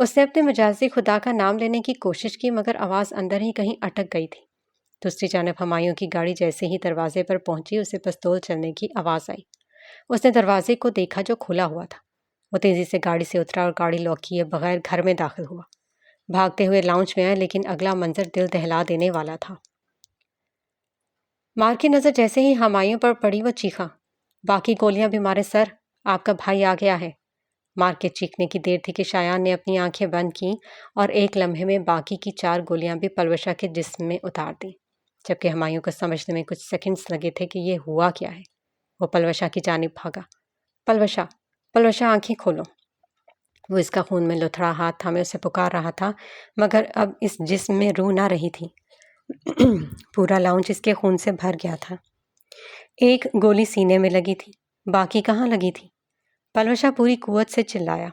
اس نے اپنے مجازی خدا کا نام لینے کی کوشش کی مگر آواز اندر ہی کہیں اٹک گئی تھی۔ دوسری جانب ہمایوں کی گاڑی جیسے ہی دروازے پر پہنچی اسے پستول چلنے کی آواز آئی۔ اس نے دروازے کو دیکھا جو کھلا ہوا تھا۔ وہ تیزی سے گاڑی سے اترا اور گاڑی لاک کیے بغیر گھر میں داخل ہوا۔ بھاگتے ہوئے لاؤنج میں آئے لیکن اگلا منظر دل دہلا دینے والا تھا۔ مارک کی نظر جیسے ہی ہمایوں پر پڑی وہ چیخا، باقی گولیاں بھی مارے سر، آپ کا بھائی آ گیا ہے۔ مارک کے چیخنے کی دیر تھی کہ شایان نے اپنی آنکھیں بند کیں اور ایک لمحے میں باقی کی 4 گولیاں بھی پلوشا کے جسم میں اتار دیں، جبکہ ہمایوں کو سمجھنے میں کچھ سیکنڈز لگے تھے کہ یہ ہوا کیا ہے۔ وہ پلوشا کی جانب بھاگا۔ پلوشا، پلوشا آنکھیں کھولو۔ وہ اس کا خون میں لتھڑا ہاتھ تھامے اسے پکار رہا تھا مگر اب اس جسم میں روح نہ رہی تھی۔ پورا لاؤنج اس کے خون سے بھر گیا تھا۔ ایک گولی سینے میں لگی تھی، باقی کہاں لگی تھی؟ پلوشا پوری قوت سے چلایا۔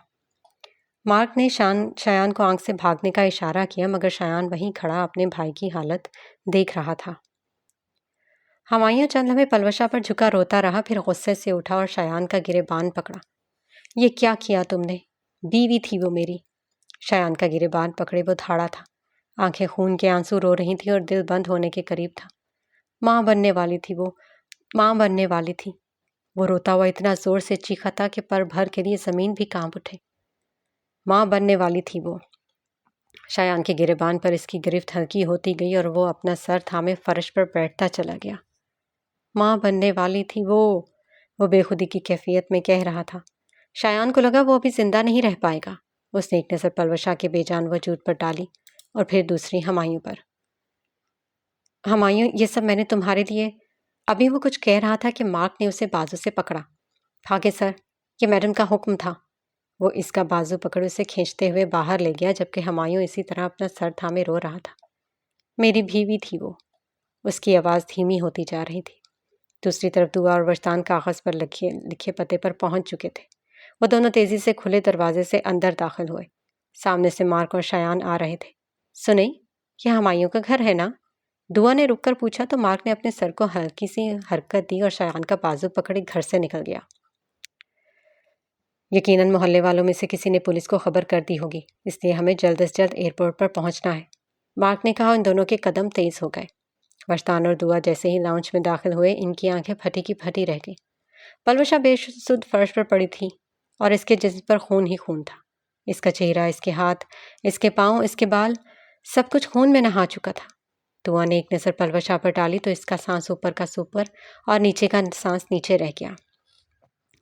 مارک نے شایان کو آنکھ سے بھاگنے کا اشارہ کیا مگر شایان وہیں کھڑا اپنے بھائی کی حالت دیکھ رہا تھا۔ ہمایوں چند لمحے پلوشا پر جھکا روتا رہا، پھر غصے سے اٹھا اور شایان کا گریبان پکڑا۔ یہ کیا کیا تم نے؟ بیوی تھی وہ میری۔ شایان کا گریبان پکڑے وہ دھاڑا تھا، آنکھیں خون کے آنسو رو رہی تھیں اور دل بند ہونے کے قریب تھا۔ ماں بننے والی تھی وہ، ماں بننے والی تھی۔ وہ روتا ہوا اتنا زور سے چیخا تھا کہ پر بھر کے لیے زمین بھی کانپ اٹھے۔ ماں بننے والی تھی وہ۔ شایان کے گریبان پر اس کی گرفت ہلکی ہوتی گئی اور وہ اپنا سر تھامے فرش پر بیٹھتا چلا گیا۔ ماں بننے والی تھی وہ بے خودی کی کیفیت میں کہہ رہا تھا۔ شایان کو لگا وہ ابھی زندہ نہیں رہ پائے گا۔ اس نے ایک نظر پلوشا کے بے جان وجود پر ڈالی اور پھر دوسری ہمایوں پر۔ ہمایوں، یہ سب میں نے تمہارے لیے… ابھی وہ کچھ کہہ رہا تھا کہ مارک نے اسے بازو سے پکڑا۔ بھاگے سر، یہ میڈم کا حکم تھا۔ وہ اس کا بازو پکڑ اسے کھینچتے ہوئے باہر لے گیا جبکہ ہمایوں اسی طرح اپنا سر تھامے رو رہا تھا۔ میری بیوی تھی وہ۔ اس کی آواز دھیمی ہوتی جا رہی تھی۔ دوسری طرف دعا اور وجدان کاغذ پر لکھے پتے پر پہنچ چکے تھے۔ وہ دونوں تیزی سے کھلے دروازے سے اندر داخل ہوئے۔ سامنے سے مارک اور شایان آ رہے تھے۔ سنیں، یہ ہمایوں کا گھر ہے نا؟ دعا نے رک کر پوچھا تو مارک نے اپنے سر کو ہلکی سی حرکت دی اور شایان کا بازو پکڑے گھر سے نکل گیا۔ یقیناً محلے والوں میں سے کسی نے پولیس کو خبر کر دی ہوگی، اس لیے ہمیں جلد از جلد ایئرپورٹ پر پہنچنا ہے، مارک نے کہا۔ ان دونوں کے قدم تیز ہو گئے۔ وجدان اور دعا جیسے ہی لاؤنج میں داخل ہوئے ان کی آنکھیں پھٹی کی پھٹی رہ گئیں۔ پلوشا بے سود فرش پر پڑی تھی اور اس کے جسم پر خون ہی خون تھا۔ اس کا چہرہ، اس کے ہاتھ، اس کے پاؤں، اس کے بال، سب کچھ خون میں نہا چکا تھا۔ دعا نے ایک نظر پلوشا پر ڈالی تو اس کا سانس اوپر کا سوپر اور نیچے کا سانس نیچے رہ گیا۔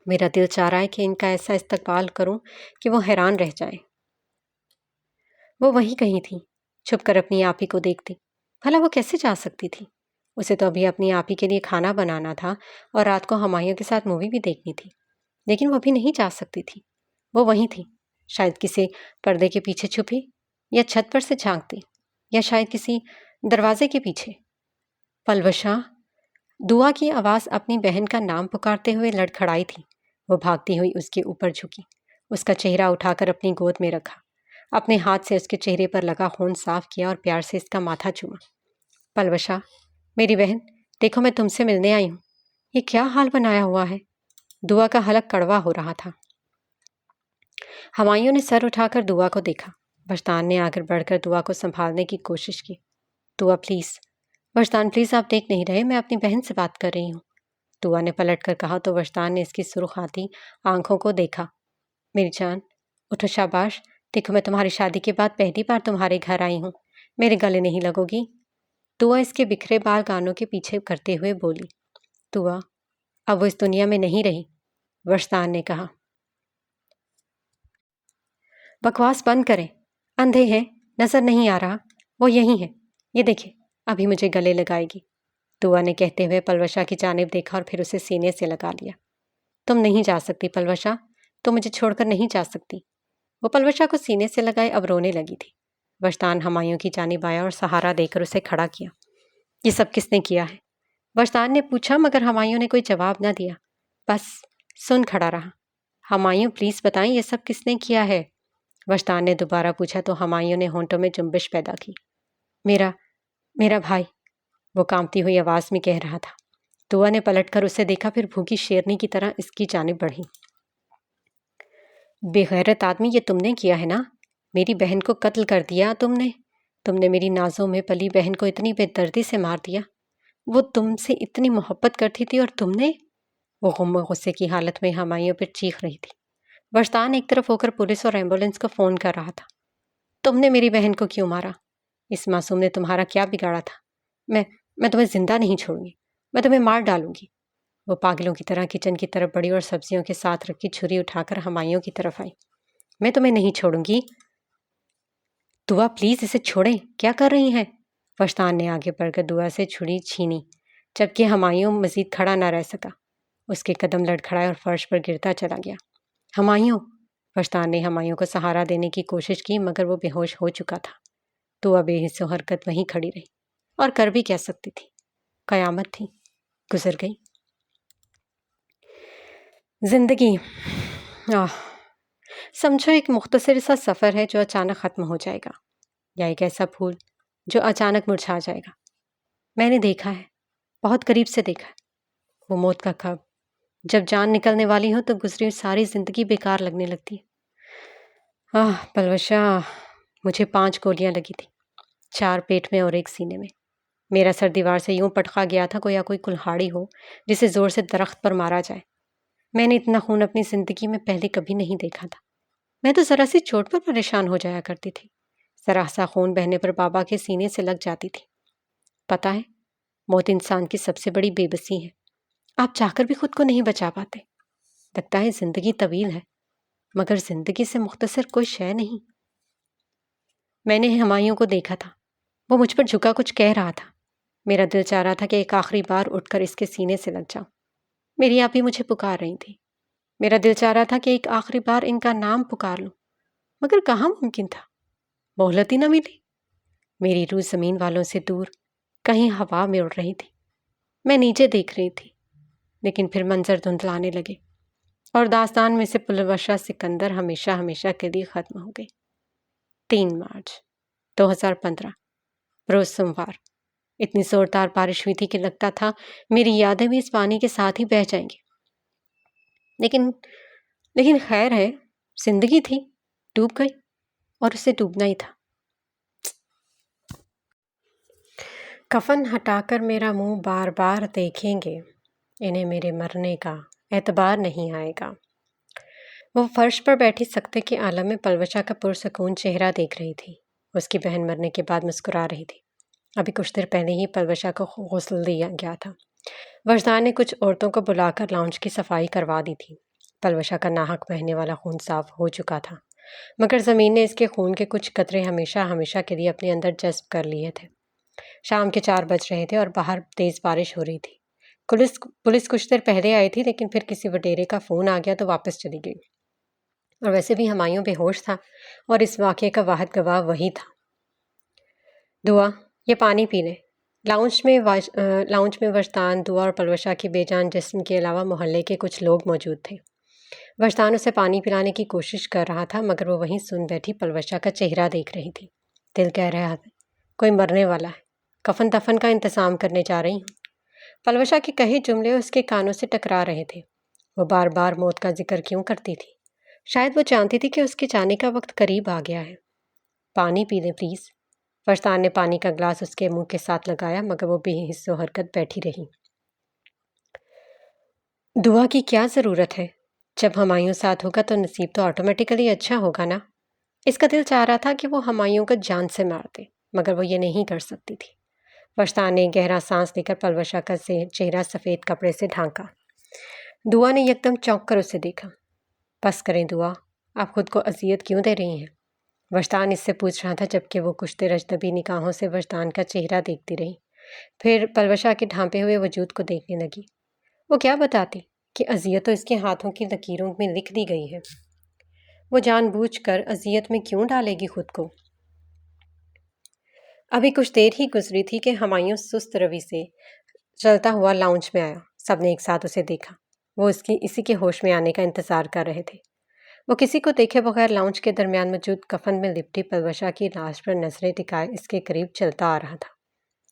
میرا دل چاہ رہا ہے کہ ان کا ایسا استقبال کروں کہ وہ حیران رہ جائیں۔ وہ وہیں کہیں تھی، چھپ کر اپنی آپی کو دیکھتی۔ بھلا وہ کیسے جا سکتی تھی؟ اسے تو ابھی اپنی آپی کے لیے کھانا بنانا تھا اور رات کو ہمایوں کے ساتھ مووی بھی دیکھنی تھی، لیکن وہ بھی نہیں جا سکتی تھی۔ وہ وہیں تھی، شاید کسی پردے کے پیچھے چھپی، یا چھت پر سے جھانکتی، یا شاید کسی دروازے کے پیچھے۔ پلوشا! دعا کی آواز اپنی بہن کا نام پکارتے ہوئے لڑکھڑائی تھی۔ وہ بھاگتی ہوئی اس کے اوپر جھکی، اس کا چہرہ اٹھا کر اپنی گود میں رکھا، اپنے ہاتھ سے اس کے چہرے پر لگا خون صاف کیا اور پیار سے اس کا ماتھا چوما۔ پلوشا، میری بہن، دیکھو میں تم سے ملنے آئی ہوں۔ یہ کیا حال بنایا ہوا ہے؟ دعا کا حلق کڑوا ہو رہا تھا۔ ہمایوں نے سر اٹھا کر دعا کو دیکھا۔ وجدان نے آگر بڑھ کر دعا کو سنبھالنے کی کوشش کی۔ دعا پلیز، وجدان پلیز، آپ دیکھ نہیں رہے، میں اپنی بہن سے بات کر رہی ہوں۔ دعا نے پلٹ کر کہا تو وجدان نے اس کی سرخ آتی آنکھوں کو دیکھا۔ میری جان، اٹھو، شاباش، دیکھو میں تمہاری شادی کے بعد پہلی بار تمہارے گھر آئی ہوں، میرے گلے نہیں لگو گی؟ دعا اس کے بکھرے بال گانوں کے پیچھے کرتے ہوئے بولی۔ دعا، اب وہ اس دنیا میں نہیں رہی، وجدان نے کہا۔ بکواس بند کریں، اندھے ہیں، نظر نہیں آ رہا، وہ یہی ہے، یہ دیکھیں، ابھی مجھے گلے لگائے گی۔ دعا نے کہتے ہوئے پلوشا کی جانب دیکھا اور پھر اسے سینے سے لگا لیا۔ تم نہیں جا سکتی پلوشا، تم مجھے چھوڑ کر نہیں جا سکتی۔ وہ پلوشا کو سینے سے لگائے اب رونے لگی تھی۔ وجدان ہمایوں کی جانب آیا اور سہارا دے کر اسے کھڑا کیا۔ یہ سب کس نے کیا ہے؟ وجدان نے پوچھا مگر ہمایوں نے کوئی جواب نہ دیا، بس سن کھڑا رہا۔ ہمایوں پلیز بتائیں یہ سب کس نے کیا ہے؟ وجدان نے دوبارہ پوچھا تو ہمایوں نے ہونٹوں میں جنبش پیدا کی۔ میرا بھائی، وہ کانپتی ہوئی آواز میں کہہ رہا تھا۔ دعا نے پلٹ کر اسے دیکھا، پھر بھوکی شیرنی کی طرح اس کی جانب بڑھی۔ بے غیرت آدمی، یہ تم نے کیا ہے نا؟ میری بہن کو قتل کر دیا تم نے میری نازوں میں پلی بہن کو اتنی بے دردی سے مار دیا۔ وہ تم سے اتنی محبت کرتی تھی اور تم نے۔ وہ غم و غصے کی حالت میں ہمایوں پر چیخ رہی تھی۔ وجدان ایک طرف ہو کر پولیس اور ایمبولینس کو فون کر رہا تھا۔ تم نے میری بہن کو کیوں مارا؟ اس معصوم نے تمہارا کیا بگاڑا تھا؟ میں تمہیں زندہ نہیں چھوڑوں گی، میں تمہیں مار ڈالوں گی۔ وہ پاگلوں کی طرح کچن کی طرف بڑھی اور سبزیوں کے ساتھ رکھی چھری اٹھا کر ہمایوں کی طرف آئی۔ میں تمہیں نہیں چھوڑوں گی۔ دعا پلیز اسے چھوڑیں، کیا کر رہی ہیں؟ وجدان نے آگے بڑھ کر دعا سے چھری چھینی، جبکہ ہمایوں مزید کھڑا نہ رہ سکا۔ اس کے قدم لڑکھڑائے اور فرش پر گرتا چلا گیا۔ ہمایوں! وجدان نے ہمایوں کو سہارا دینے کی کوشش کی مگر وہ بے ہوش ہو چکا تھا۔ دعا بے حس و حرکت وہیں کھڑی رہی اور کر بھی کیا سکتی تھی؟ قیامت تھی، گزر گئی۔ زندگی سمجھو ایک مختصر سا سفر ہے جو اچانک ختم ہو جائے گا، یا ایک ایسا پھول جو اچانک مرجھا جائے گا۔ میں نے دیکھا ہے، بہت قریب سے دیکھا ہے، وہ موت کا خواب جب جان نکلنے والی ہو تو گزری ساری زندگی بیکار لگنے لگتی ہے۔ پلوشا، مجھے 5 گولیاں لگی تھی، 4 پیٹ میں اور 1 سینے میں۔ میرا سر دیوار سے یوں پٹخا گیا تھا گویا کوئی کلہاڑی ہو جسے زور سے درخت پر مارا جائے۔ میں نے اتنا خون اپنی زندگی میں پہلے کبھی نہیں دیکھا تھا۔ میں تو ذرا سی چوٹ پر پریشان ہو جایا کرتی تھی، ذرا سا خون بہنے پر بابا کے سینے سے لگ جاتی تھی۔ پتہ ہے، موت انسان کی سب سے بڑی بے بسی ہے، آپ چاہ کر بھی خود کو نہیں بچا پاتے۔ لگتا ہے زندگی طویل ہے مگر زندگی سے مختصر کوئی شے نہیں۔ میں نے ہمایوں کو دیکھا تھا، وہ مجھ پر جھکا کچھ کہہ رہا تھا۔ میرا دل چاہ رہا تھا کہ ایک آخری بار اٹھ کر اس کے سینے سے لگ جاؤں۔ میری آپ ہی مجھے پکار رہی تھی، میرا دل چاہ رہا تھا کہ ایک آخری بار ان کا نام پکار لوں، مگر کہاں ممکن تھا، مہلت ہی نہ ملی۔ میری روح زمین والوں سے دور کہیں ہوا میں اڑ رہی تھی۔ میں نیچے دیکھ رہی تھی لیکن پھر منظر دھندلانے لگے اور داستان میں سے پلوشا سکندر ہمیشہ ہمیشہ کے لیے ختم ہو گئی۔ 3 مارچ 2015 روز سوموار۔ اتنی زوردار بارش ہوئی تھی کہ لگتا تھا میری یادیں بھی اس پانی کے ساتھ ہی بہہ جائیں گی، لیکن خیر ہے، زندگی تھی، ڈوب گئی اور اسے ڈوبنا ہی تھا۔ کفن ہٹا کر میرا منہ بار بار دیکھیں گے، انہیں میرے مرنے کا اعتبار نہیں آئے گا۔ وہ فرش پر بیٹھی سکتے کے عالم میں پلوشا کا پرسکون چہرہ دیکھ رہی تھی۔ اس کی بہن مرنے کے بعد مسکرا رہی تھی۔ ابھی کچھ دیر پہلے ہی پلوشا کو غسل دیا گیا تھا۔ وجدان نے کچھ عورتوں کو بلا کر لاؤنج کی صفائی کروا دی تھی۔ پلوشا کا ناحق بہنے والا خون صاف ہو چکا تھا مگر زمین نے اس کے خون کے کچھ قطرے ہمیشہ ہمیشہ کے لیے اپنے اندر جذب کر لیے تھے۔ شام کے 4 بج رہے تھے اور باہر تیز بارش ہو رہی تھی۔ پولیس کچھ دیر پہلے آئی تھی لیکن پھر کسی وڈیرے کا فون آ گیا تو واپس چلی گئی، اور ویسے بھی ہمایوں بے ہوش تھا اور اس واقعے کا واحد گواہ وہی تھا۔ دعا، یہ پانی پی لیں۔ لاؤنج میں وجدان، دعا اور پلوشا کی بے جان جسم کے علاوہ محلے کے کچھ لوگ موجود تھے۔ وجدان اسے پانی پلانے کی کوشش کر رہا تھا مگر وہ وہیں سن بیٹھی پلوشا کا چہرہ دیکھ رہی تھی۔ دل کہہ رہا تھا کوئی مرنے والا ہے، کفن دفن کا انتظام کرنے جا رہی ہوں۔ پلوشا کے کہے جملے اس کے کانوں سے ٹکرا رہے تھے۔ وہ بار بار موت کا ذکر کیوں کرتی تھی؟ شاید وہ جانتی تھی کہ اس کے جانے کا وقت قریب آ گیا ہے۔ پانی پی لیں پلیز۔ وجدان نے پانی کا گلاس اس کے منہ کے ساتھ لگایا مگر وہ بے حس و حرکت بیٹھی رہی۔ دعا کی کیا ضرورت ہے؟ جب ہمایوں ساتھ ہوگا تو نصیب تو آٹومیٹیکلی اچھا ہوگا نا۔ اس کا دل چاہ رہا تھا کہ وہ ہمایوں کو جان سے مار دے مگر وہ یہ نہیں کر سکتی تھی۔ وجدان نے گہرا سانس لے کر پلوشا کا چہرہ سفید کپڑے سے ڈھانکا۔ دعا نے یکدم چونک کر اسے دیکھا۔ بس کریں دعا، آپ خود کو اذیت کیوں دے رہی ہیں؟ وجدان اس سے پوچھ رہا تھا جبکہ وہ کچھ دیر اجنبی نگاہوں سے وجدان کا چہرہ دیکھتی رہی، پھر پلوشا کے ڈھانپے ہوئے وجود کو دیکھنے لگی۔ وہ کیا بتاتی کہ اذیت تو اس کے ہاتھوں کی لکیروں میں لکھ دی گئی ہے، وہ جان بوجھ کر اذیت میں کیوں ڈالے گی خود کو؟ ابھی کچھ دیر ہی گزری تھی کہ ہمایوں سست روی سے چلتا ہوا لاؤنج میں آیا۔ سب نے ایک ساتھ اسے دیکھا، وہ اسی کے ہوش میں آنے کا انتظار کر رہے تھے۔ وہ کسی کو دیکھے بغیر لاؤنج کے درمیان موجود کفن میں لپٹی پلوشا کی لاش پر نظریں ٹکائے اس کے قریب چلتا آ رہا تھا۔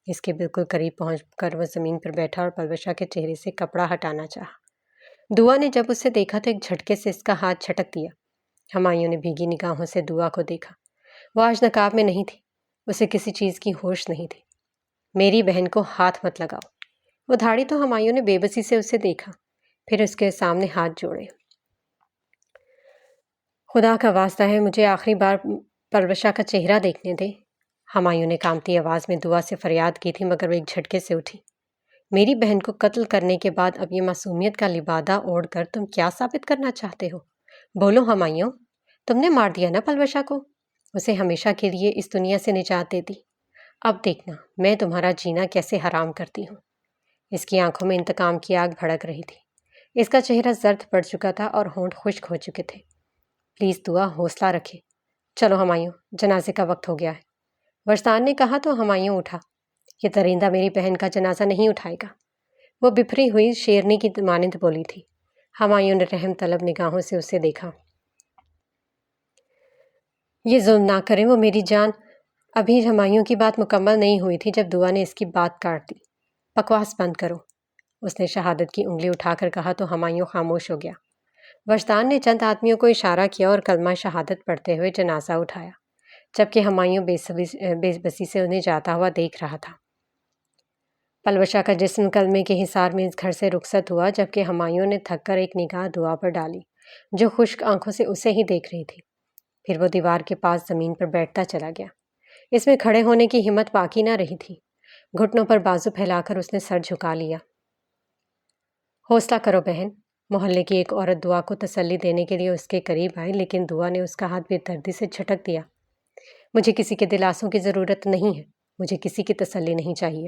اس کے بالکل قریب پہنچ کر وہ زمین پر بیٹھا اور پلوشا کے چہرے سے کپڑا ہٹانا چاہا۔ دعا نے جب اسے دیکھا تو ایک جھٹکے سے اس کا ہاتھ جھٹک دیا۔ ہمایوں نے بھیگی نگاہوں سے دعا کو دیکھا۔ وہ آج نقاب میں نہیں تھی، اسے کسی چیز کی ہوش نہیں تھی۔ میری بہن کو ہاتھ مت لگاؤ۔ وہ دھاڑی تو ہمایوں نے بے بسی سے اسے دیکھا، پھر اس کے سامنے ہاتھ جوڑے۔ خدا کا واسطہ ہے مجھے آخری بار پروشا کا چہرہ دیکھنے دے۔ ہمایوں نے کانپتی آواز میں دعا سے فریاد کی تھی، مگر وہ ایک جھٹکے سے اٹھی۔ میری بہن کو قتل کرنے کے بعد اب یہ معصومیت کا لبادہ اوڑھ کر تم کیا ثابت کرنا چاہتے ہو؟ بولو ہمایوں، تم نے مار دیا نا پلوشا کو، اسے ہمیشہ کے لیے اس دنیا سے نجات دے دی۔ اب دیکھنا میں تمہارا جینا کیسے حرام کرتی ہوں۔ اس کی آنکھوں میں انتقام کی آگ بھڑک رہی تھی۔ اس کا چہرہ زرد پڑ چکا تھا اور ہونٹ خشک ہو چکے تھے۔ پلیز دعا حوصلہ رکھے۔ چلو ہمایوں، جنازے کا وقت ہو گیا ہے۔ ورستان نے کہا تو ہمایوں اٹھا۔ یہ درندہ میری بہن کا جنازہ نہیں اٹھائے گا، وہ بپھری ہوئی شیرنی کی مانند بولی تھی۔ ہمایوں نے رحم طلب نگاہوں سے اسے دیکھا۔ یہ ظلم نہ کریں، وہ میری جان۔ ابھی ہمایوں کی بات مکمل نہیں ہوئی تھی جب دعا نے اس کی بات کاٹ دی۔ بکواس بند کرو، اس نے شہادت کی انگلی اٹھا کر کہا تو ہمایوں خاموش ہو گیا۔ ورستان نے چند آدمیوں کو اشارہ کیا اور کلمہ شہادت پڑھتے ہوئے جنازہ اٹھایا، جبکہ ہمایوں بے بسی سے انہیں جاتا ہوا دیکھ رہا تھا۔ پلوشا کا جسم کلمے کے حصار میں اس گھر سے رخصت ہوا، جبکہ ہمایوں نے تھک کر ایک نگاہ دعا پر ڈالی، جو خشک آنکھوں سے اسے ہی دیکھ رہی تھی۔ پھر وہ دیوار کے پاس زمین پر بیٹھتا چلا گیا۔ اس میں کھڑے ہونے کی ہمت باقی نہ رہی تھی۔ گھٹنوں پر بازو پھیلا کر اس نے سر جھکا لیا۔ حوصلہ کرو بہن، محلے کی ایک عورت دعا کو تسلی دینے کے لیے اس کے قریب آئی، لیکن دعا نے اس کا ہاتھ بے دردی سے جھٹک دیا۔ مجھے کسی کے دلاسوں کی ضرورت نہیں ہے، مجھے کسی کی تسلی نہیں چاہیے۔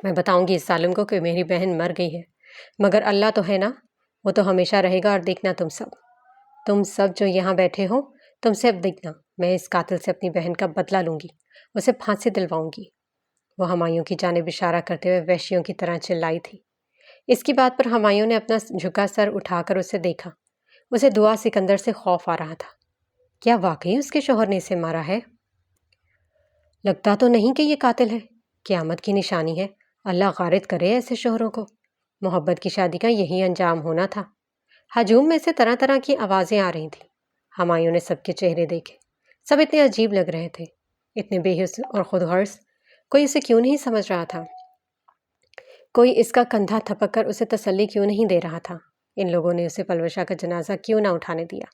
میں بتاؤں گی اس ظالم کو کہ میری بہن مر گئی ہے، مگر اللہ تو ہے نا، وہ تو ہمیشہ رہے گا۔ اور دیکھنا تم سب جو یہاں بیٹھے ہو، تم سے اب دیکھنا میں اس قاتل سے اپنی بہن کا بدلہ لوں گی، اسے پھانسی دلواؤں گی۔ وہ ہمایوں کی جانب اشارہ کرتے ہوئے وحشیوں کی طرح چلائی تھی۔ اس کی بات پر ہمایوں نے اپنا جھکا سر اٹھا کر اسے دیکھا۔ اسے دعا سکندر سے خوف آ رہا تھا۔ کیا واقعی اس کے شوہر نے اسے مارا ہے؟ لگتا تو نہیں کہ یہ قاتل ہے۔ قیامت کی نشانی ہے، اللہ غارت کرے ایسے شوہروں کو۔ محبت کی شادی کا یہی انجام ہونا تھا۔ ہجوم میں سے طرح طرح کی آوازیں آ رہی تھیں۔ ہمایوں نے سب کے چہرے دیکھے، سب اتنے عجیب لگ رہے تھے، اتنے بے حس اور خود غرض۔ کوئی اسے کیوں نہیں سمجھ رہا تھا؟ کوئی اس کا کندھا تھپک کر اسے تسلی کیوں نہیں دے رہا تھا؟ ان لوگوں نے اسے پلوشا کا جنازہ کیوں نہ اٹھانے دیا؟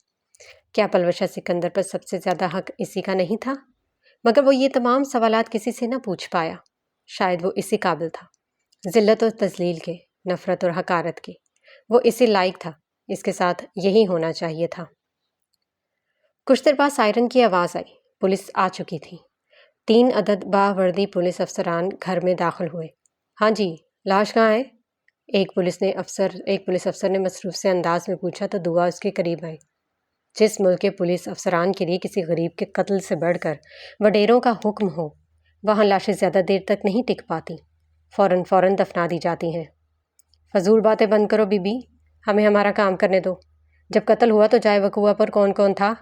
کیا پلوشا سکندر پر سب سے زیادہ حق اسی کا نہیں تھا؟ مگر وہ یہ تمام سوالات کسی سے نہ پوچھ پایا۔ شاید وہ اسی قابل تھا، ذلت و تذلیل کے، نفرت اور حقارت کے۔ وہ اسی لائق تھا، اس کے ساتھ یہی ہونا چاہیے تھا۔ کچھ دیر بعد سائرن کی آواز آئی۔ پولیس آ چکی تھی۔ 3 عدد باوردی پولیس افسران گھر میں داخل ہوئے۔ ہاں جی، لاش کہاں ہے؟ ایک پولیس افسر نے مصروف سے انداز میں پوچھا تو دعا اس کے قریب آئی۔ جس ملک کے پولیس افسران کے لیے کسی غریب کے قتل سے بڑھ کر وڈیروں کا حکم ہو، وہاں لاشیں زیادہ دیر تک نہیں ٹک پاتی، فوراً دفنا دی جاتی ہیں۔ فضول باتیں بند کرو بی بی، ہمیں ہمارا کام کرنے دو۔ جب قتل ہوا تو جائے وقوع پر کون کون تھا؟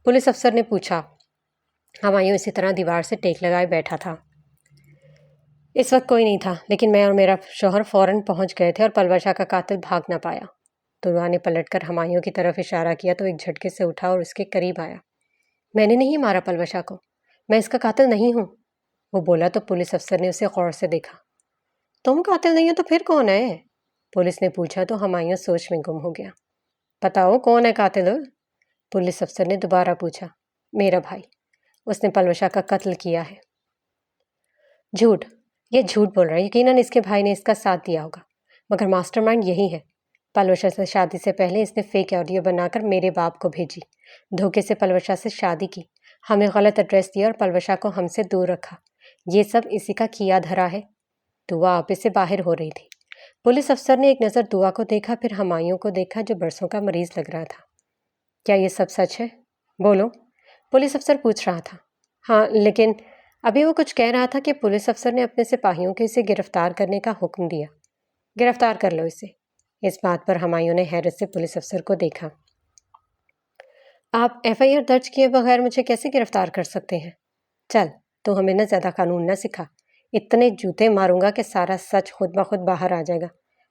پولیس افسر نے پوچھا۔ ہمایوں اسی طرح دیوار سے ٹیک لگائے بیٹھا تھا۔ اس وقت کوئی نہیں تھا، لیکن میں اور میرا شوہر فوراً پہنچ گئے تھے اور پلوشا کا قاتل بھاگ نہ پایا۔ دعا نے پلٹ کر ہمایوں کی طرف اشارہ کیا تو ایک جھٹکے سے اٹھا اور اس کے قریب آیا۔ میں نے نہیں مارا پلوشا کو، میں اس کا قاتل نہیں ہوں، وہ بولا تو پولیس افسر نے اسے غور سے دیکھا۔ تم قاتل نہیں ہو تو پھر کون ہے؟ پولیس نے پوچھا تو ہمایوں سوچ میں گم ہو گیا۔ بتاؤ کون ہے قاتل؟ پولیس افسر نے دوبارہ پوچھا۔ میرا بھائی، اس نے پلوشا کا قتل کیا ہے۔ جھوٹ، یہ جھوٹ بول رہا ہے۔ یقیناً اس کے بھائی نے اس کا ساتھ دیا ہوگا، مگر ماسٹر مائنڈ یہی ہے۔ پلوشا سے شادی سے پہلے اس نے فیک آڈیو بنا کر میرے باپ کو بھیجی، دھوکے سے پلوشا سے شادی کی، ہمیں غلط ایڈریس دیا اور پلوشا کو ہم سے دور رکھا۔ یہ سب اسی کا کیا دھرا ہے۔ دعا آپے سے باہر ہو رہی تھی۔ پولیس افسر نے ایک نظر دعا کو دیکھا، پھر ہمایوں کو دیکھا جو برسوں کا مریض لگ رہا تھا۔ کیا یہ سب سچ ہے؟ بولو، پولیس افسر پوچھ رہا تھا۔ ہاں، لیکن ابھی وہ کچھ کہہ رہا تھا کہ پولیس افسر نے اپنے سپاہیوں کے اسے گرفتار کرنے کا حکم دیا۔ گرفتار کر لو اسے۔ اس بات پر ہمایوں نے حیرت سے پولیس افسر کو دیکھا۔ آپ FIR درج کیے بغیر مجھے کیسے گرفتار کر سکتے ہیں؟ چل، تو ہمیں نہ زیادہ قانون نہ سکھا، اتنے جوتے ماروں گا کہ سارا سچ خود بخود باہر آ جائے گا۔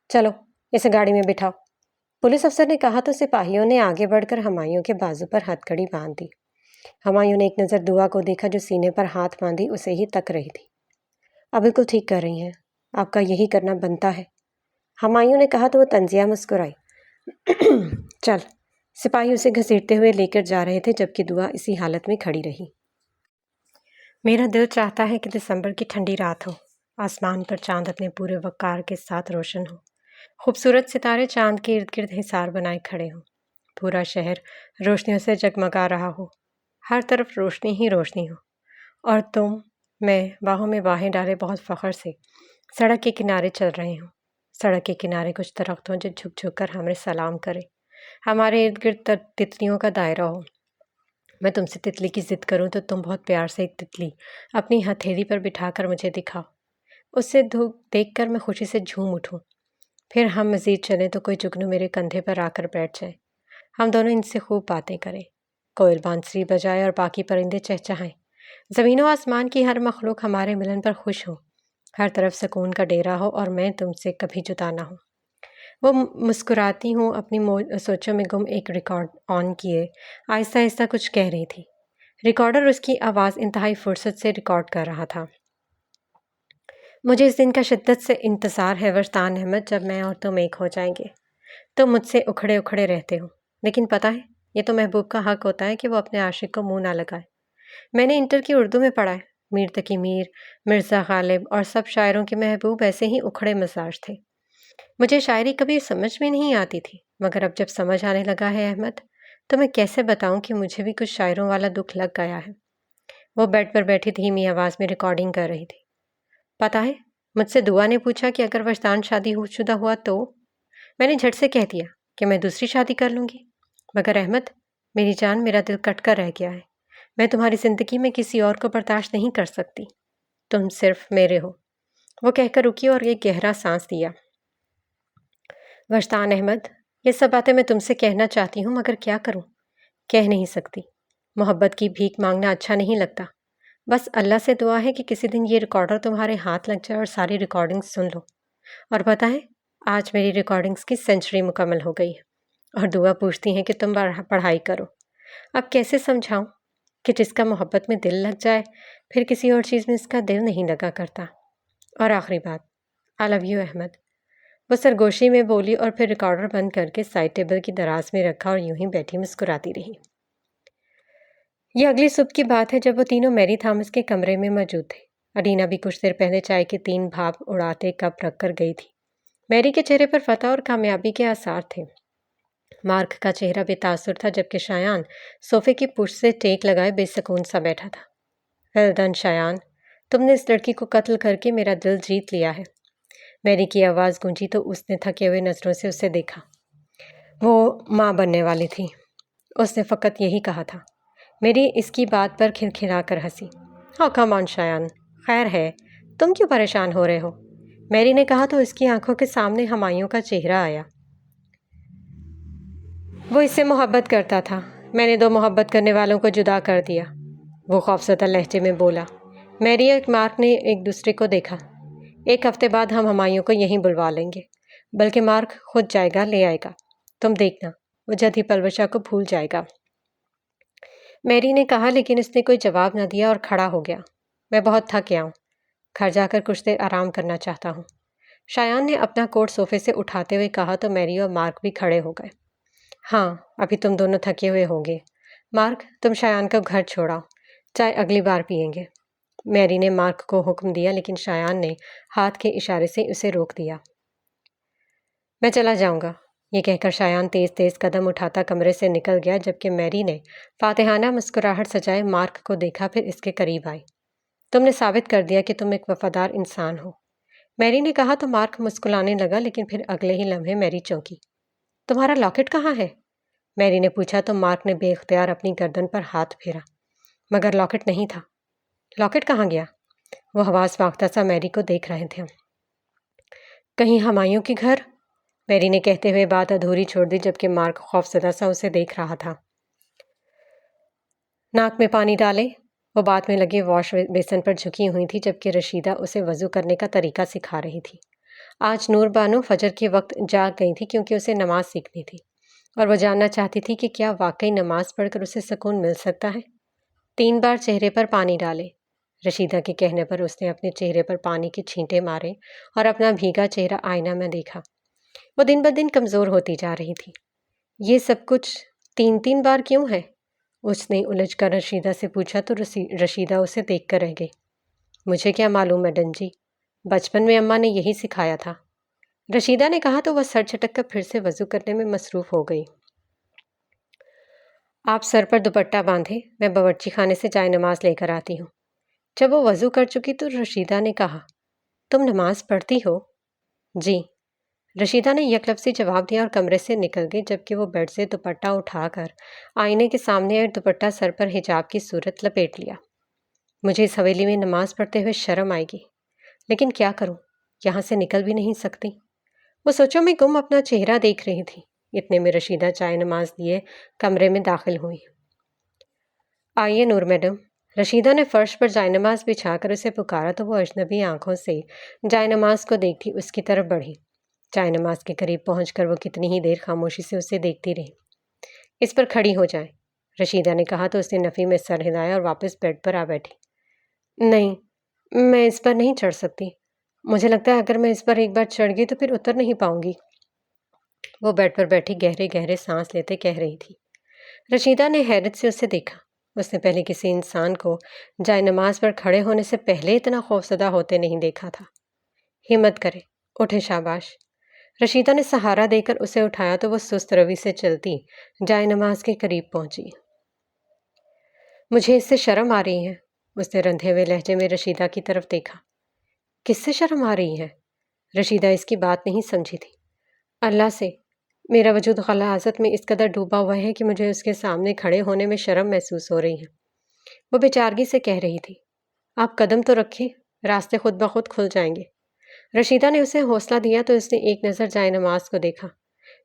چلو اسے گاڑی میں بٹھاؤ، پولیس افسر نے کہا تو سپاہیوں نے آگے بڑھ کر ہمایوں کے بازو پر ہتھ کڑی باندھ دی۔ ہمایوں نے ایک نظر دعا کو دیکھا جو سینے پر ہاتھ باندھی اسے ہی تک رہی تھی۔ آپ بالکل ٹھیک کر رہی ہیں، آپ کا یہی کرنا بنتا ہے، ہمایوں نے کہا تو وہ طنزیہ مسکرائی۔ چل، سپاہی اسے گھسیٹتے ہوئے لے کر جا رہے تھے جبکہ دعا اسی حالت میں کھڑی رہی۔ میرا دل چاہتا ہے کہ دسمبر کی ٹھنڈی رات ہو، آسمان پر چاند اپنے پورے وقار کے ساتھ روشن ہو، خوبصورت ستارے چاند کے ارد گرد حصار بنائے کھڑے ہوں، پورا شہر روشنیوں سے جگمگا رہا ہو، ہر طرف روشنی ہی روشنی ہو، اور تم میں باہوں میں باہیں ڈالے بہت فخر سے سڑک کے کنارے چل رہے ہوں۔ سڑک کے کنارے کچھ درخت ہوں جو جھک جھک کر ہمیں سلام کرے، ہمارے ارد گرد تتلیوں کا دائرہ ہو۔ میں تم سے تتلی کی ضد کروں تو تم بہت پیار سے ایک تتلی اپنی ہتھیلی پر بٹھا کر مجھے دکھاؤ، اس سے دیکھ کر میں خوشی سے جھوم اٹھوں۔ پھر ہم مزید چلیں تو کوئی جگنو میرے کندھے پر آ کر بیٹھ جائے، ہم دونوں ان سے خوب باتیں کریں، کوئل بانسری بجائے اور باقی پرندے چہچہائیں، زمین و آسمان کی ہر مخلوق ہمارے ملن پر خوش ہو، ہر طرف سکون کا ڈیرا ہو اور میں تم سے کبھی جدا نہ ہوں۔ وہ مسکراتی ہوں اپنی سوچوں میں گم ایک ریکارڈ آن کیے آہستہ آہستہ کچھ کہہ رہی تھی۔ ریکارڈر اس کی آواز انتہائی فرصت سے ریکارڈ کر رہا تھا۔ مجھے اس دن کا شدت سے انتظار ہے وجدان احمد، جب میں اور تم ایک ہو جائیں گے۔ تم مجھ سے اکھڑے اکھڑے رہتے ہو، لیکن پتہ ہے یہ تو محبوب کا حق ہوتا ہے کہ وہ اپنے عاشق کو منہ نہ لگائے۔ میں نے انٹر کی اردو میں پڑھا ہے، میر تقی میر، مرزا غالب اور سب شاعروں کے محبوب ایسے ہی اکھڑے مزاج تھے۔ مجھے شاعری کبھی سمجھ میں نہیں آتی تھی، مگر اب جب سمجھ آنے لگا ہے احمد، تو میں کیسے بتاؤں کہ مجھے بھی کچھ شاعروں والا دکھ لگ گیا ہے۔ وہ بیڈ پر بیٹھی دھیمی آواز میں ریکارڈنگ کر رہی تھی۔ پتہ ہے مجھ سے دعا نے پوچھا کہ اگر وجدان شادی شدہ ہوا تو؟ میں نے جھٹ سے کہہ دیا کہ میں دوسری شادی کر لوں گی، مگر احمد میری جان، میرا دل کٹ کر رہ گیا ہے، میں تمہاری زندگی میں کسی اور کو برداشت نہیں کر سکتی، تم صرف میرے ہو۔ وہ کہہ کر رکی اور ایک گہرا سانس لیا۔ وجدان احمد، یہ سب باتیں میں تم سے کہنا چاہتی ہوں مگر کیا کروں، کہہ نہیں سکتی۔ محبت کی بھیک مانگنا اچھا نہیں لگتا، بس اللہ سے دعا ہے کہ کسی دن یہ ریکارڈر تمہارے ہاتھ لگ جائے اور ساری ریکارڈنگز سن لو۔ اور پتہ ہے آج میری ریکارڈنگز کی سینچری مکمل ہو گئی ہے، اور دعا پوچھتی ہیں کہ تم پڑھائی کرو۔ اب کیسے سمجھاؤں کہ جس کا محبت میں دل لگ جائے پھر کسی اور چیز میں اس کا دل نہیں لگا کرتا۔ اور آخری بات، آئی لو یو احمد۔ وہ سرگوشی میں بولی اور پھر ریکارڈر بند کر کے سائڈ ٹیبل کی دراز میں رکھا اور یوں ہی بیٹھی مسکراتی رہی۔ یہ اگلی صبح کی بات ہے جب وہ تینوں میری تھامس کے کمرے میں موجود تھے۔ اڈینا بھی کچھ دیر پہلے چائے کے 3 بھاپ اڑاتے کپ رکھ کر گئی تھی۔ میری کے چہرے پر فتح اور کامیابی کے آثار تھے۔ مارک کا چہرہ بے تاثر تھا جبکہ شایان صوفے کی پشت سے ٹیک لگائے بے سکون سا بیٹھا تھا۔ ویل ڈن شایان، تم نے اس لڑکی کو قتل کر کے میرا دل جیت لیا ہے۔ میری کی آواز گونجی تو اس نے تھکے ہوئے نظروں سے اسے دیکھا۔ وہ ماں بننے والی تھی، اس نے فقط یہی کہا تھا۔ میری اس کی بات پر کھلکھلا کر ہنسی۔ او کم آن شایان، خیر ہے، تم کیوں پریشان ہو رہے ہو؟ میری نے کہا تو اس کی آنکھوں کے سامنے ہمایوں کا چہرہ آیا۔ وہ اس سے محبت کرتا تھا، میں نے 2 محبت کرنے والوں کو جدا کر دیا، وہ خوفزدہ لہجے میں بولا۔ میری اور مارک نے ایک دوسرے کو دیکھا۔ 1 ہفتے بعد ہم ہمایوں کو یہیں بلوا لیں گے، بلکہ مارک خود جائے گا، لے آئے گا، تم دیکھنا، وہ جد ہی پلوشا کو بھول جائے گا۔ میری نے کہا، لیکن اس نے کوئی جواب نہ دیا اور کھڑا ہو گیا۔ میں بہت تھک گیا ہوں، گھر جا کر کچھ دیر آرام کرنا چاہتا ہوں۔ شایان نے اپنا کوٹ صوفے سے اٹھاتے ہوئے کہا تو میری اور مارک بھی کھڑے ہو گئے۔ ہاں، ابھی تم دونوں تھکے ہوئے ہوں گے۔ مارک، تم شایان کو گھر چھوڑاؤ، چائے اگلی بار پئیں گے۔ میری نے مارک کو حکم دیا لیکن شایان نے ہاتھ کے اشارے سے اسے روک دیا۔ میں چلا جاؤں گا، یہ کہہ کر شایان تیز تیز قدم اٹھاتا کمرے سے نکل گیا جبکہ میری نے فاتحانہ مسکراہٹ سجائے مارک کو دیکھا، پھر اس کے قریب آئی۔ تم نے ثابت کر دیا کہ تم ایک وفادار انسان ہو، میری نے کہا تو مارک مسکرانے لگا، لیکن پھر اگلے ہی لمحے میری چونکی۔ تمہارا لاکٹ کہاں ہے؟ میری نے پوچھا تو مارک نے بے اختیار اپنی گردن پر ہاتھ پھیرا، مگر لاکٹ نہیں تھا۔ لاکٹ کہاں گیا؟ وہ حواس فاقدہ سا میری کو دیکھ رہے تھے۔ کہیں ہمایوں کے گھر؟ میری نے کہتے ہوئے بات ادھوری چھوڑ دی جبکہ مارک خوفزدہ سا اسے دیکھ رہا تھا۔ ناک میں پانی ڈالے، وہ بات میں لگے واش بیسن پر جھکی ہوئی تھی جبکہ رشیدہ اسے وضو کرنے کا طریقہ سکھا رہی تھی۔ آج نور بانو فجر کے وقت جاگ گئی تھی کیونکہ اسے نماز سیکھنی تھی، اور وہ جاننا چاہتی تھی کہ کیا واقعی نماز پڑھ کر اسے سکون مل سکتا ہے۔ 3 بار چہرے پر پانی ڈالے۔ رشیدہ کے کہنے پر اس نے اپنے چہرے پر پانی کے چھینٹے مارے اور اپنا بھیگا چہرہ آئینہ میں دیکھا۔ وہ دن بدن کمزور ہوتی جا رہی تھی۔ یہ سب کچھ 3 بار کیوں ہے؟ اس نے الجھ کر رشیدہ سے پوچھا تو رشیدہ اسے دیکھ کر رہ گئی۔ مجھے کیا معلوم میڈم جی، بچپن میں اماں نے یہی سکھایا تھا، رشیدہ نے کہا تو وہ سر جھٹک کر پھر سے وضو کرنے میں مصروف ہو گئی۔ آپ سر پر دوپٹہ باندھے، میں باورچی خانے سے چائے نماز لے کر آتی ہوں۔ جب وہ وضو کر چکی تو رشیدہ نے کہا، تم نماز پڑھتی ہو؟ جی، رشیدہ نے یک لفظی جواب دیا اور کمرے سے نکل گئی، جبکہ وہ بیڈ سے دوپٹہ اٹھا کر آئینے کے سامنے آئے، دوپٹہ سر پر حجاب کی صورت لپیٹ لیا۔ مجھے اس حویلی میں نماز پڑھتے ہوئے شرم آئے گی، لیکن کیا کروں، یہاں سے نکل بھی نہیں سکتی۔ وہ سوچوں میں گم اپنا چہرہ دیکھ رہی تھی۔ اتنے میں رشیدہ چائے نماز لیے کمرے میں داخل ہوئی۔ آئیے نور میڈم۔ رشیدہ نے فرش پر جائے نماز بچھا کر اسے پکارا تو وہ اجنبی آنکھوں سے جائے نماز کو دیکھتی اس کی طرف بڑھی۔ جائے نماز کے قریب پہنچ کر وہ کتنی ہی دیر خاموشی سے اسے دیکھتی رہی۔ اس پر کھڑی ہو جائیں، رشیدہ نے کہا تو اس نے نفی میں سر ہلایا اور واپس بیڈ پر آ بیٹھی۔ نہیں، میں اس پر نہیں چڑھ سکتی، مجھے لگتا ہے اگر میں اس پر ایک بار چڑھ گئی تو پھر اتر نہیں پاؤں گی۔ وہ بیڈ پر بیٹھی گہرے گہرے سانس لیتے کہہ رہی تھی۔ رشیدہ نے حیرت سے اسے دیکھا۔ اس نے پہلے کسی انسان کو جائے نماز پر کھڑے ہونے سے پہلے اتنا خوفزدہ ہوتے نہیں دیکھا تھا۔ ہمت کرے، اٹھے شاباش۔ رشیدہ نے سہارا دے کر اسے اٹھایا تو وہ سست روی سے چلتی جائے نماز کے قریب پہنچی۔ مجھے اس سے شرم آ رہی ہے، اس نے رندھے ہوئے لہجے میں رشیدہ کی طرف دیکھا۔ کس سے شرم آ رہی ہے؟ رشیدہ اس کی بات نہیں سمجھی تھی۔ اللہ سے، میرا وجود غلاظت میں اس قدر ڈوبا ہوا ہے کہ مجھے اس کے سامنے کھڑے ہونے میں شرم محسوس ہو رہی ہے، وہ بےچارگی سے کہہ رہی تھی۔ آپ قدم تو رکھیں، راستے خود بخود کھل جائیں گے۔ رشیدہ نے اسے حوصلہ دیا تو اس نے ایک نظر جائے نماز کو دیکھا،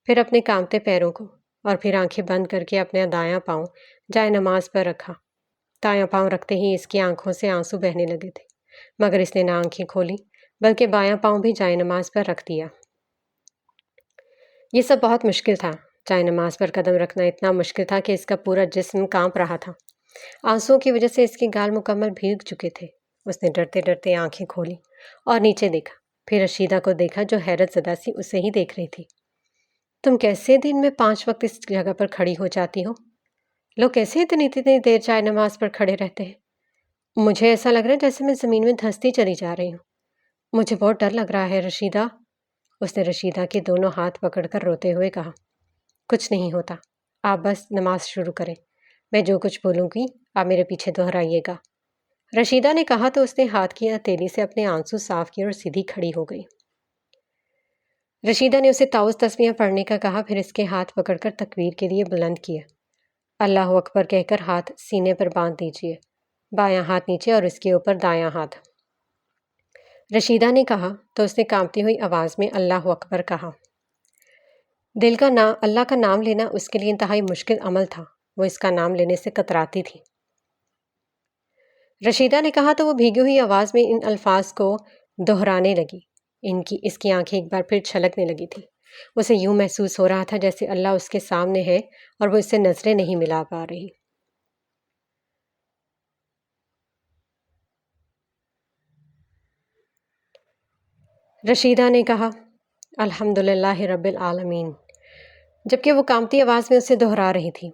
پھر اپنے کانپتے پیروں کو، اور پھر آنکھیں بند کر کے اپنا دایاں پاؤں جائے نماز پر رکھا۔ دایاں پاؤں رکھتے ہی اس کی آنکھوں سے آنسو بہنے لگے تھے، مگر اس نے نہ آنکھیں کھولی بلکہ بایاں پاؤں بھی جائے نماز پر رکھ دیا۔ یہ سب بہت مشکل تھا۔ جائے نماز پر قدم رکھنا اتنا مشکل تھا کہ اس کا پورا جسم کانپ رہا تھا۔ آنسوؤں کی وجہ سے اس کے گال مکمل بھیگ چکے تھے۔ اس نے ڈرتے ڈرتے آنکھیں کھولی اور نیچے دیکھا، پھر رشیدہ کو دیکھا جو حیرت زدہ سی اسے ہی دیکھ رہی تھی۔ تم کیسے دن میں 5 وقت اس جگہ پر کھڑی ہو جاتی ہو؟ لوگ کیسے اتنی دیر جائے نماز پر کھڑے رہتے ہیں؟ مجھے ایسا لگ رہا ہے جیسے میں زمین میں دھنستی چلی جا رہی ہوں۔ مجھے بہت ڈر لگ رہا ہے رشیدہ، اس نے رشیدہ کے دونوں ہاتھ پکڑ کر روتے ہوئے کہا۔ کچھ نہیں ہوتا، آپ بس نماز شروع کریں، میں جو کچھ بولوں گی آپ میرے پیچھے دہرائیے گا، رشیدہ نے کہا تو اس نے ہاتھ کی ہتھیلی سے اپنے آنسو صاف کیے اور سیدھی کھڑی ہو گئی۔ رشیدہ نے اسے تعوذ تسمیہ پڑھنے کا کہا، پھر اس کے ہاتھ پکڑ کر تکبیر کے لیے بلند کیا۔ اللہ اکبر کہہ کر ہاتھ سینے پر باندھ دیجیے، بایاں ہاتھ نیچے اور اس کے اوپر دایاں ہاتھ، رشیدہ نے کہا تو اس نے کانپتی ہوئی آواز میں اللہ اکبر کہا۔ اللہ کا نام لینا اس کے لیے انتہائی مشکل عمل تھا، وہ اس کا نام لینے سے کتراتی تھی۔ رشیدہ نے کہا تو وہ بھیگی ہوئی آواز میں ان الفاظ کو دہرانے لگی۔ اس کی آنکھیں ایک بار پھر چھلکنے لگی تھی۔ اسے یوں محسوس ہو رہا تھا جیسے اللہ اس کے سامنے ہے اور وہ اس سے نظریں نہیں ملا پا رہی۔ رشیدہ نے کہا الحمدللہ رب العالمین، جبکہ وہ کانپتی آواز میں اسے دہرا رہی تھی۔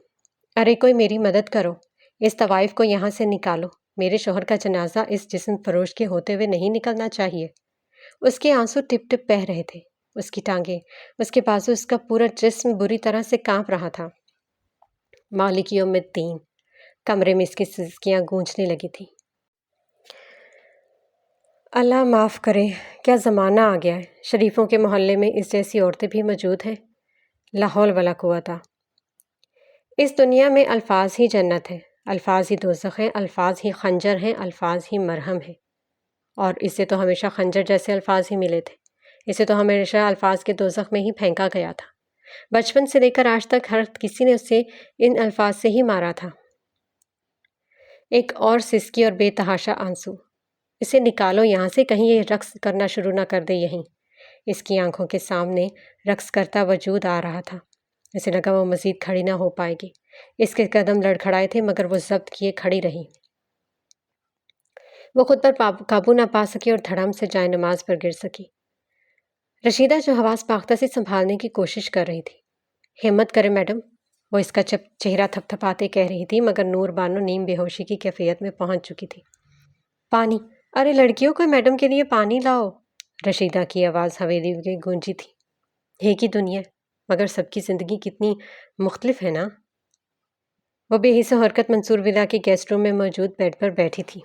ارے کوئی میری مدد کرو، اس طوائف کو یہاں سے نکالو، میرے شوہر کا جنازہ اس جسم فروش کے ہوتے ہوئے نہیں نکلنا چاہیے۔ اس کے آنسو ٹپ ٹپ بہہ رہے تھے، اس کی ٹانگیں، اس کے بازو، اس کا پورا جسم بری طرح سے کانپ رہا تھا۔ مالک یوم الدین، کمرے میں اس کی سسکیاں گونجنے لگی تھی۔ اللہ معاف کرے، کیا زمانہ آ گیا ہے، شریفوں کے محلے میں اس جیسی عورتیں بھی موجود ہیں، لا حول ولا قوت۔ اس دنیا میں الفاظ ہی جنت ہے، الفاظ ہی دوزخ ہیں، الفاظ ہی خنجر ہیں، الفاظ ہی مرہم ہیں، اور اسے تو ہمیشہ خنجر جیسے الفاظ ہی ملے تھے، اسے تو ہمیشہ الفاظ کے دوزخ میں ہی پھینکا گیا تھا۔ بچپن سے لے کر آج تک ہر کسی نے اسے ان الفاظ سے ہی مارا تھا۔ ایک اور سسکی اور بے تحاشا آنسو، اسے نکالو یہاں سے، کہیں یہ رقص کرنا شروع نہ کر دے یہیں۔ اس کی آنکھوں کے سامنے رقص کرتا وجود آ رہا تھا۔ اسے لگا وہ مزید کھڑی نہ ہو پائے گی۔ اس کے قدم لڑکھڑائے تھے مگر وہ ضبط کیے کھڑی رہی۔ وہ خود پر قابو نہ پا سکی اور دھڑم سے جائے نماز پر گر سکی۔ رشیدہ جو حواس پاختہ سے سنبھالنے کی کوشش کر رہی تھی، ہمت کرے میڈم، وہ اس کا چہرہ تھپ تھپاتے کہہ رہی تھی، مگر نور بانو نیم بے ہوشی کی کیفیت میں پہنچ چکی تھی۔ پانی، ارے لڑکیوں کو میڈم کے لیے پانی لاؤ۔ رشیدہ کی آواز حویلی میں گونجی تھی۔ ایک ہی دنیا مگر سب کی زندگی کتنی مختلف ہے نا۔ وہ بے حس و حرکت منصور ولا کے گیسٹ روم میں موجود بیڈ پر بیٹھی تھی۔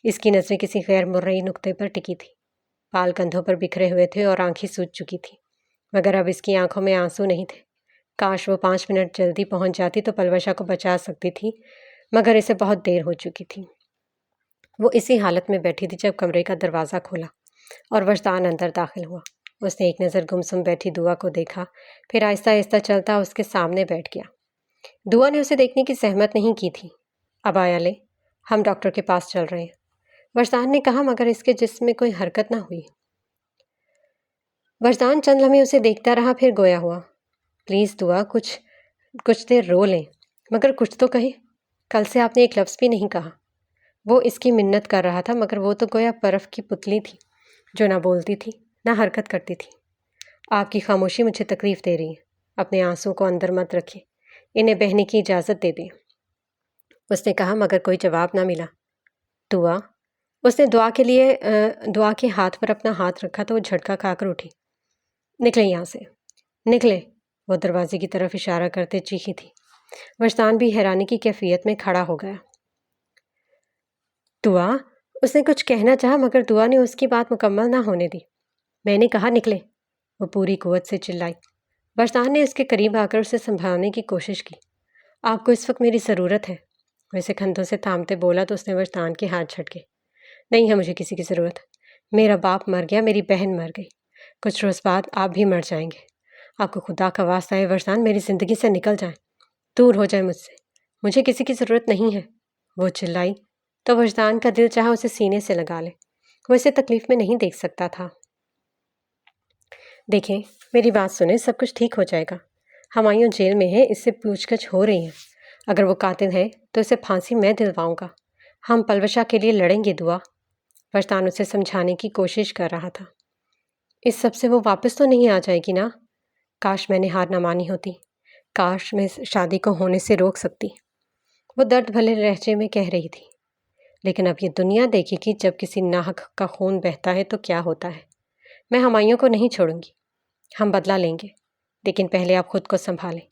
اس کی نظریں کسی غیر مرئی نقطے پر ٹکی تھی۔ بال کندھوں پر بکھرے ہوئے تھے اور آنکھیں سوج چکی تھی، مگر اب اس کی آنکھوں میں آنسو نہیں تھے۔ کاش وہ 5 منٹ جلدی پہنچ جاتی تو پلوشا کو بچا سکتی تھی، مگر اسے بہت دیر ہو چکی تھی۔ وہ اسی حالت میں بیٹھی تھی جب کمرے کا دروازہ کھولا اور وجدان اندر داخل ہوا۔ اس نے ایک نظر گمسم بیٹھی دعا کو دیکھا، پھر آہستہ آہستہ چلتا اس کے سامنے بیٹھ گیا۔ دعا نے اسے دیکھنے کی زحمت نہیں کی تھی۔ اب آیا لے، ہم ڈاکٹر کے پاس چل رہے ہیں، وجدان نے کہا، مگر اس کے جسم میں کوئی حرکت نہ ہوئی۔ وجدان چند لمحے اسے دیکھتا رہا، پھر گویا ہوا، پلیز دعا، کچھ دیر رو لیں، مگر کچھ تو کہیں، کل سے آپ نے ایک لفظ بھی نہیں کہا۔ وہ اس کی منت کر رہا تھا، مگر وہ تو گویا برف کی پتلی تھی جو نہ بولتی تھی نہ حرکت کرتی تھی۔ آپ کی خاموشی مجھے تکلیف دے رہی ہے، اپنے آنسوں کو اندر مت رکھیں، انہیں بہنے کی اجازت دے دیں۔ اس نے کہا، مگر کوئی جواب نہ ملا۔ دعا، اس نے دعا کے ہاتھ پر اپنا ہاتھ رکھا تو وہ جھٹکا کھا کر اٹھی۔ نکلیں یہاں سے، نکلیں، وہ دروازے کی طرف اشارہ کرتے چیخی تھی۔ وجدان بھی حیرانی کی کیفیت میں کھڑا ہو گیا۔ دعا، اس نے کچھ کہنا چاہا مگر دعا نے اس کی بات مکمل نہ ہونے دی۔ میں نے کہا نکلیں، وہ پوری قوت سے چلائی۔ وجدان نے اس کے قریب آ کر اسے سنبھالنے کی کوشش کی۔ آپ کو اس وقت میری ضرورت ہے، وہ اسے کندھوں سے تھامتے بولا تو اس نے وجدان کے ہاتھ جھٹکے۔ نہیں ہے مجھے کسی کی ضرورت، میرا باپ مر گیا، میری بہن مر گئی، کچھ روز بعد آپ بھی مر جائیں گے۔ آپ کو خدا کا واسطہ ہے وجدان، میری زندگی سے نکل جائیں، دور ہو جائیں مجھ سے، مجھے کسی کی ضرورت نہیں ہے، وہ چلائی تو وجدان کا دل چاہا اسے سینے سے لگا لے۔ وہ اسے تکلیف میں نہیں دیکھ سکتا تھا۔ دیکھیں، میری بات سنیں، سب کچھ ٹھیک ہو جائے گا۔ ہمایوں جیل میں ہے، اس سے پوچھ گچھ ہو رہی ہے، اگر وہ قاتل ہے تو اسے پھانسی میں دلواؤں گا۔ ہم پلوشا کے لیے لڑیں گے دعا۔ وجدان اسے سمجھانے کی کوشش کر رہا تھا۔ اس سب سے وہ واپس تو نہیں آ جائے گی نا؟ کاش میں نے ہار نہ مانی ہوتی، کاش میں شادی کو ہونے سے روک سکتی، وہ درد بھلے لہجے میں کہہ رہی تھی۔ لیکن اب یہ دنیا دیکھے گی جب کسی ناحق کا خون بہتا ہے تو کیا ہوتا ہے۔ میں ہمایوں کو نہیں چھوڑوں گی، ہم بدلہ لیں گے، لیکن پہلے آپ خود کو سنبھالیں،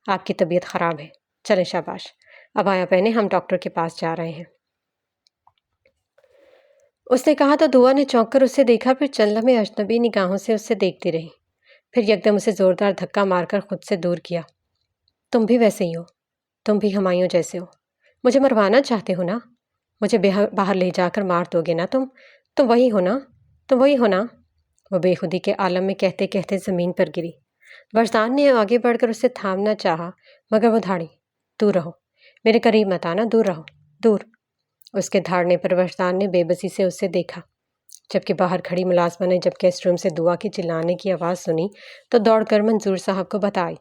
آپ کی طبیعت خراب ہے، چلیں شاباش، اب آیا پہنے، ہم ڈاکٹر کے پاس جا رہے ہیں۔ اس نے کہا تو دعا نے چونک کر اسے دیکھا، پھر چند لمحے اجنبی نگاہوں سے اسے دیکھتی رہی، پھر یکدم اسے زوردار دھکا مار کر خود سے دور کیا۔ تم بھی ویسے ہی ہو، تم بھی ہمایوں جیسے ہو، مجھے مروانا چاہتے ہو نا، مجھے باہر لے جا کر مار دو گے نا، تم وہی ہو نا، تم وہی ہو نا، وہ بے خودی کے عالم میں کہتے کہتے زمین پر گری۔ وجدان نے آگے بڑھ کر اسے تھامنا چاہا مگر وہ دھاڑی، دور رہو، میرے قریب مت آنا، دور رہو، دور۔ اس کے دھاڑنے پر وجدان نے بے بسی سے اسے دیکھا، جبکہ باہر کھڑی ملازمہ نے جب گیسٹ روم سے دعا کی چلانے کی آواز سنی تو دوڑ کر منظور صاحب کو بتائی۔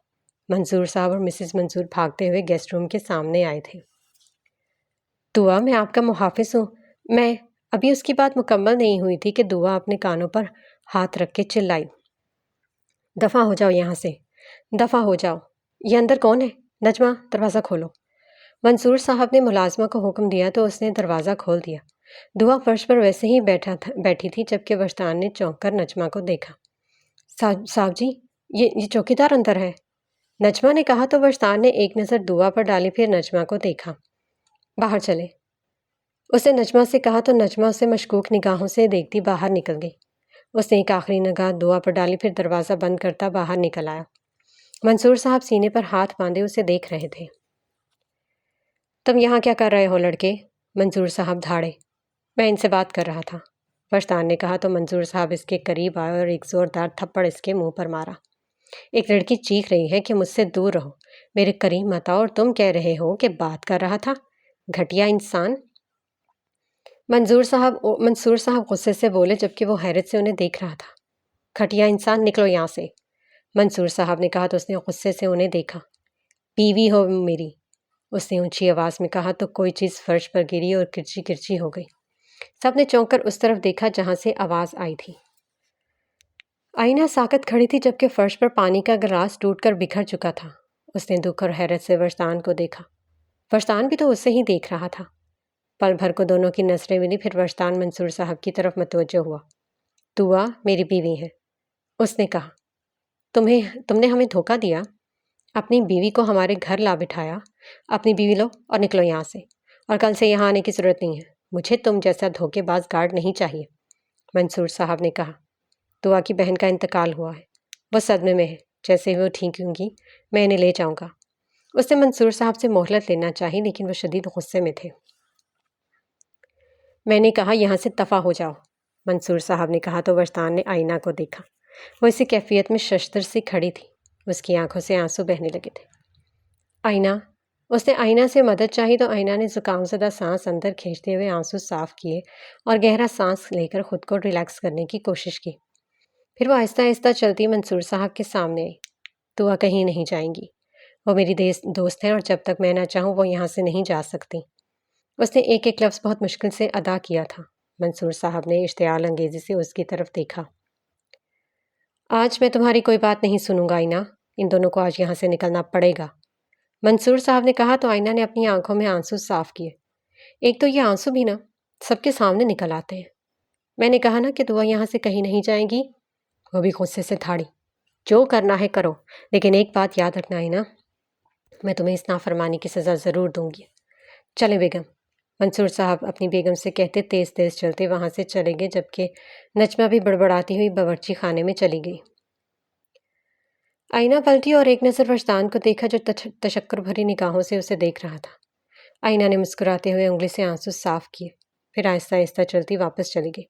منظور صاحب اور مسز منظور بھاگتے ہوئے گیسٹ روم کے سامنے آئے تھے۔ دعا، میں آپ کا محافظ ہوں، میں ابھی اس کی بات مکمل نہیں ہوئی تھی کہ دعا اپنے کانوں پر ہاتھ رکھ کے چلائی، دفع ہو جاؤ یہاں سے، دفع ہو جاؤ، یہ اندر کون ہے؟ نجمہ، دروازہ کھولو۔ منصور صاحب نے ملازمہ کو حکم دیا تو اس نے دروازہ کھول دیا۔ دعا فرش پر ویسے ہی بیٹھی تھی جبکہ وجدان نے چونک کر نجمہ کو دیکھا۔ صاحب جی، یہ چوکیدار اندر ہے، نجمہ نے کہا تو وجدان نے ایک نظر دعا پر ڈالی، پھر نجمہ کو دیکھا۔ باہر چلے، اس نے نجمہ سے کہا تو نجمہ اسے مشکوک نگاہوں سے دیکھتی باہر نکل گئی۔ اس نے ایک آخری نگاہ دعا پر ڈالی، پھر دروازہ بند کرتا باہر نکل آیا۔ منصور صاحب سینے پر ہاتھ باندھے اسے دیکھ رہے تھے۔ تم یہاں کیا کر رہے ہو لڑکے؟ منظور صاحب دھاڑے۔ میں ان سے بات کر رہا تھا، وجدان نے کہا تو منظور صاحب اس کے قریب آئے اور ایک زوردار تھپڑ اس کے منہ پر مارا۔ ایک لڑکی چیخ رہی ہے کہ مجھ سے دور رہو، میرے قریب مت آؤ، اور تم کہہ رہے ہو کہ بات کر رہا تھا، گھٹیا انسان۔ منصور صاحب غصے سے بولے جبکہ وہ حیرت سے انہیں دیکھ رہا تھا۔ گھٹیا انسان، نکلو یہاں سے، منصور صاحب نے کہا تو اس نے غصے سے انہیں دیکھا۔ بیوی ہو میری، اس نے اونچی آواز میں کہا تو کوئی چیز فرش پر گری اور کرچی کرچی ہو گئی۔ سب نے چونک کر اس طرف دیکھا جہاں سے آواز آئی تھی۔ آئینہ ساکت کھڑی تھی جبکہ فرش پر پانی کا گلاس ٹوٹ کر بکھر چکا تھا۔ اس نے دکھ اور حیرت سے وجدان کو دیکھا۔ وجدان بھی تو اسے ہی دیکھ رہا تھا۔ پل بھر کو دونوں کی نظریں ملی، پھر وجدان منصور صاحب کی طرف متوجہ ہوا۔ دعا میری بیوی ہے، اس نے کہا۔ تم نے ہمیں دھوکہ دیا، اپنی بیوی کو ہمارے گھر لا بٹھایا۔ اپنی بیوی لو اور نکلو یہاں سے، اور کل سے یہاں آنے کی ضرورت نہیں ہے۔ مجھے تم جیسا دھوکے باز گارڈ نہیں چاہیے، منصور صاحب نے کہا۔ دعا کی بہن کا انتقال ہوا ہے، وہ صدمے میں ہے، جیسے ہی وہ ٹھیک ہوں گی میں انہیں لے جاؤں گا۔ اس نے منصور صاحب سے مہلت لینا چاہی، لیکن وہ شدید غصے میں تھے۔ میں نے کہا یہاں سے دفع ہو جاؤ، منصور صاحب نے کہا تو وجدان نے آئینہ کو دیکھا۔ وہ اسی کیفیت میں ششدر سی کھڑی تھی، اس کی آنکھوں سے آنسو بہنے لگے تھے۔ آئینہ، اس نے آئینہ سے مدد چاہی تو آئینہ نے زکام زدہ سانس اندر کھینچتے ہوئے آنسو صاف کیے اور گہرا سانس لے کر خود کو ریلیکس کرنے کی کوشش کی۔ پھر وہ آہستہ آہستہ چلتی منصور صاحب کے سامنے آئی۔ دعا کہیں نہیں جائیں گی، وہ میری دوست ہیں اور جب تک میں نہ چاہوں وہ یہاں سے نہیں جا سکتی۔ اس نے ایک ایک لفظ بہت مشکل سے ادا کیا تھا۔ منصور صاحب نے اشتعال انگیزی سے اس کی طرف دیکھا۔ آج میں تمہاری کوئی بات نہیں سنوں گا آئینہ، ان دونوں کو آج یہاں سے نکلنا پڑے گا، منصور صاحب نے کہا تو آئینہ نے اپنی آنکھوں میں آنسو صاف کیے۔ ایک تو یہ آنسو بھی نا سب کے سامنے نکل آتے ہیں۔ میں نے کہا نا کہ دعا یہاں سے کہیں نہیں جائیں گی، وہ بھی غصے سے تھاڑی۔ جو کرنا ہے کرو، لیکن ایک بات یاد رکھنا آئینہ، میں تمہیں اس نافرمانی کی سزا ضرور دوں گی۔ چلے بیگم، منصور صاحب اپنی بیگم سے کہتے تیز تیز چلتے وہاں سے چلے گئے، جبکہ نجمہ بھی بڑبڑاتی ہوئی باورچی خانے میں چلی گئی۔ آئینہ پلٹی اور ایک نظر وجدان کو دیکھا جو تشکر بھری نگاہوں سے اسے دیکھ رہا تھا۔ آئینہ نے مسکراتے ہوئے انگلی سے آنسو صاف کیے، پھر آہستہ آہستہ چلتی واپس چلی گئی۔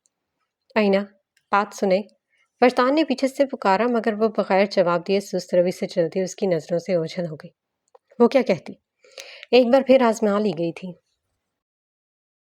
آئینہ، بات سنے، وجدان نے پیچھے سے پکارا، مگر وہ بغیر جواب دیے سست روی سے چلتی اس کی نظروں سے اوجھل ہو گئی۔ وہ کیا کہتی؟ ایک بار پھر آزما لی گئی تھی،